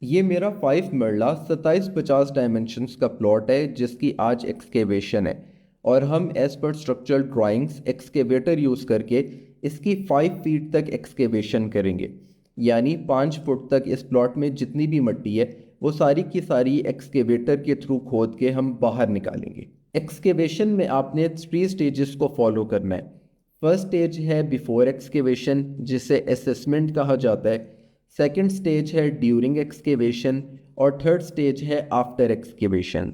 ये मेरा 5 मरला 2750 डायमेंशंस का प्लॉट है जिसकी आज एक्सकेवेशन है। और हम as per structural drawings excavator use करके इसकी 5 फीट तक एक्सकेवेशन करेंगे। यानी 5 फुट तक इस प्लॉट में जितनी भी मिट्टी है वो सारी की सारी एक्सकेवेटर के थ्रू खोद के हम बाहर निकालेंगे। एक्सकेवेशन में आपने 3 स्टेजेस को फॉलो करना है। फर्स्ट स्टेज है बिफोर एक्सकेवेशन जिसे असेसमेंट कहा जाता है। सेकंड स्टेज है ड्यूरिंग एक्सकेवेशन और थर्ड स्टेज है आफ्टर एक्सकेवेशन।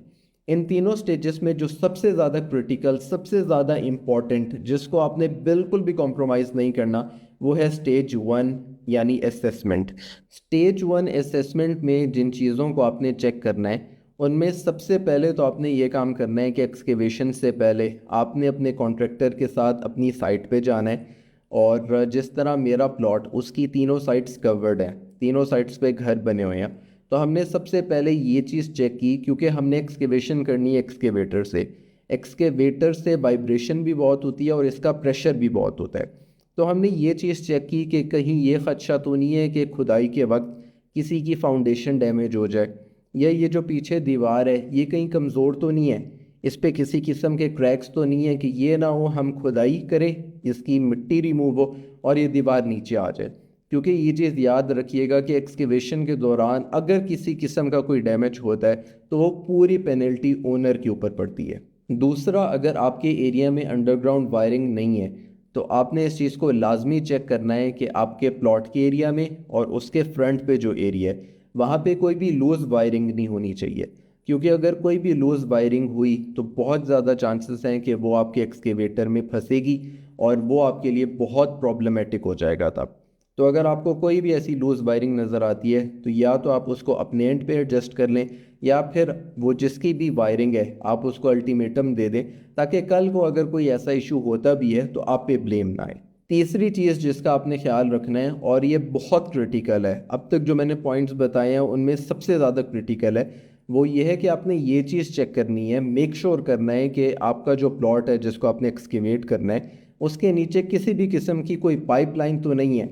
इन तीनों स्टेजेस में जो सबसे ज़्यादा क्रिटिकल, सबसे ज़्यादा इम्पॉर्टेंट, जिसको आपने बिल्कुल भी कॉम्प्रोमाइज़ नहीं करना, वो है स्टेज 1 यानी असेसमेंट। स्टेज 1 असेसमेंट में जिन चीज़ों को आपने चेक करना है उनमें सबसे पहले तो आपने ये काम करना है कि एक्सकेवेशन से पहले आपने अपने कॉन्ट्रैक्टर के साथ अपनी साइट पे जाना है। और जिस तरह मेरा प्लॉट उसकी तीनों साइट्स कवर्ड हैं, तीनों साइट्स पे घर बने हुए हैं, तो हमने सबसे पहले ये चीज़ चेक की क्योंकि हमने एक्सकेवेशन करनी है एक्सकेवेटर से। एक्सकेवेटर से वाइब्रेशन भी बहुत होती है और इसका प्रेशर भी बहुत होता है। तो हमने ये चीज़ चेक की कि कहीं ये ख़दशा तो नहीं है कि खुदाई के वक्त किसी की फाउंडेशन डैमेज हो जाए, या ये जो पीछे दीवार है ये कहीं कमज़ोर तो नहीं है, इस पे किसी किस्म के क्रैक्स तो नहीं है कि ये ना हो हम खुदाई करें, इसकी मिट्टी रिमूव हो और ये दीवार नीचे आ जाए। क्योंकि ये चीज़ याद रखिएगा कि एक्सकेवेशन के दौरान अगर किसी किस्म का कोई डैमेज होता है तो वो पूरी पेनल्टी ओनर के ऊपर पड़ती है। दूसरा, अगर आपके एरिया में अंडरग्राउंड वायरिंग नहीं है तो आपने इस चीज़ को लाजमी चेक करना है कि आपके प्लॉट के एरिया में और उसके फ्रंट पे जो एरिया है वहाँ पे कोई भी लूज़ वायरिंग नहीं होनी चाहिए। क्योंकि अगर कोई भी लूज़ वायरिंग हुई तो बहुत ज़्यादा चांसेस हैं कि वो आपके एक्सकेवेटर में फंसेगी और वो आपके लिए बहुत प्रॉब्लमेटिक हो जाएगा तब। तो अगर आपको कोई भी ऐसी लूज़ वायरिंग नज़र आती है तो या तो आप उसको अपने एंड पे एडजस्ट कर लें, या फिर वो जिसकी भी वायरिंग है आप उसको अल्टीमेटम दे दें, ताकि कल को अगर कोई ऐसा इशू होता भी है तो आप पे ब्लेम ना आए। तीसरी चीज़ जिसका आपने ख्याल रखना है, और ये बहुत क्रिटिकल है, अब तक जो मैंने पॉइंट्स बताए हैं उनमें सबसे ज़्यादा क्रिटिकल है, वो ये है कि आपने ये चीज़ चेक करनी है, मेक श्योर करना है कि आपका जो प्लॉट है जिसको आपने एक्सकेवेट करना है उसके नीचे किसी भी किस्म की कोई पाइपलाइन तो नहीं है।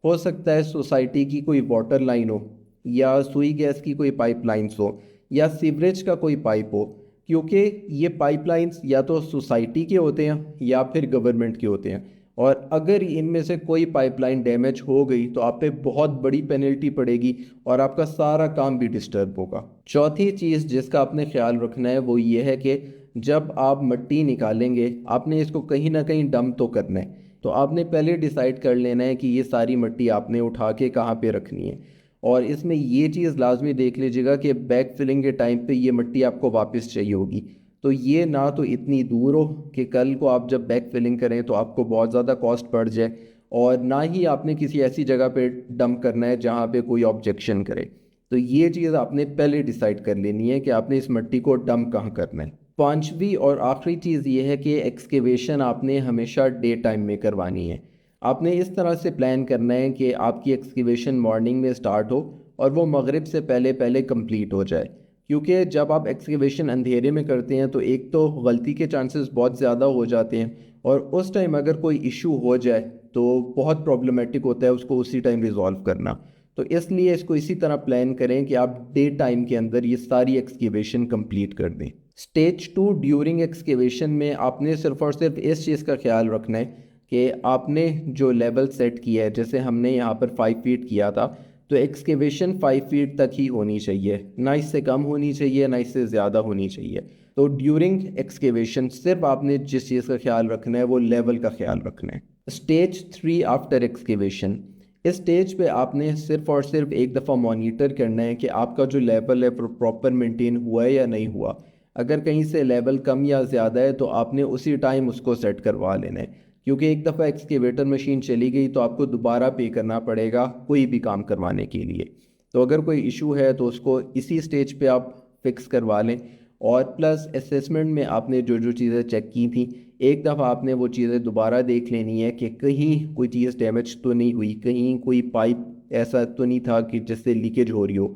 हो सकता है सोसाइटी की कोई वाटर लाइन हो, या सुई गैस की कोई पाइपलाइंस हो, या सीवरेज का कोई पाइप हो। क्योंकि ये पाइपलाइंस या तो सोसाइटी के होते हैं या फिर गवर्नमेंट के होते हैं, और अगर इनमें से कोई पाइपलाइन डैमेज हो गई तो आप पे बहुत बड़ी पेनल्टी पड़ेगी और आपका सारा काम भी डिस्टर्ब होगा। चौथी चीज़ जिसका आपने ख्याल रखना है वो ये है कि जब आप मिट्टी निकालेंगे आपने इसको कहीं ना कहीं डंप तो करना है। तो आपने पहले डिसाइड कर लेना है कि ये सारी मिट्टी आपने उठा के कहाँ पे रखनी है। और इसमें ये चीज़ लाजमी देख लीजिएगा कि बैक फिलिंग के टाइम पे ये मिट्टी आपको वापस चाहिए होगी। तो ये ना तो इतनी दूर हो कि कल को आप जब बैक फिलिंग करें तो आपको बहुत ज़्यादा कॉस्ट पड़ जाए, और ना ही आपने किसी ऐसी जगह पे डंप करना है जहाँ पे कोई ऑब्जेक्शन करे। तो ये चीज़ आपने पहले डिसाइड कर लेनी है कि आपने इस मिट्टी को डंप कहाँ करना है। पांचवी और आखिरी चीज़ ये है कि एक्सकेवेशन आपने हमेशा डे टाइम में करवानी है। आपने इस तरह से प्लान करना है कि आपकी एक्सकेवेशन मॉर्निंग में स्टार्ट हो और वो मगरिब से पहले पहले कंप्लीट हो जाए। क्योंकि जब आप एक्सकेवेशन अंधेरे में करते हैं तो एक तो गलती के चांसेस बहुत ज़्यादा हो जाते हैं, और उस टाइम अगर कोई इशू हो जाए तो बहुत प्रॉब्लमेटिक होता है उसको उसी टाइम रिजॉल्व करना। तो इसलिए इसको इसी तरह प्लान करें कि आप डे टाइम के अंदर ये सारी एक्सकेवेशन कंप्लीट कर दें। स्टेज 2 ड्यूरिंग एक्सकेवेशन में आपने सिर्फ और सिर्फ इस चीज़ का ख्याल रखना है कि आपने जो लेवल सेट किया है, जैसे हमने यहाँ पर 5 फीट किया था, तो एक्सकेवेशन 5 फीट तक ही होनी चाहिए, ना इससे कम होनी चाहिए ना इससे ज़्यादा होनी चाहिए। तो ड्यूरिंग एक्सकेवेशन सिर्फ आपने जिस चीज़ का ख्याल रखना है वो लेवल का ख्याल रखना है। स्टेज 3 आफ्टर एक्सकेवेशन, इस स्टेज पे आपने सिर्फ और सिर्फ एक दफ़ा मॉनिटर करना है कि आपका जो लेवल है प्रॉपर मेंटेन हुआ है या नहीं हुआ। अगर कहीं से लेवल कम या ज़्यादा है तो आपने उसी टाइम उसको सेट करवा लेना है। क्योंकि एक दफ़ा एक्सकेवेटर मशीन चली गई तो आपको दोबारा पे करना पड़ेगा कोई भी काम करवाने के लिए। तो अगर कोई इशू है तो उसको इसी स्टेज पे आप फिक्स करवा लें। और प्लस असेसमेंट में आपने जो जो चीज़ें चेक की थी, एक दफ़ा आपने वो चीज़ें दोबारा देख लेनी है कि कहीं कोई चीज़ डैमेज तो नहीं हुई, कहीं कोई पाइप ऐसा तो नहीं था कि जिससे लीकेज हो रही हो।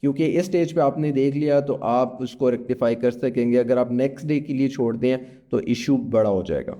क्योंकि इस स्टेज पे आपने देख लिया तो आप उसको रेक्टिफाई कर सकेंगे, अगर आप नेक्स्ट डे के लिए छोड़ दें तो इशू बड़ा हो जाएगा।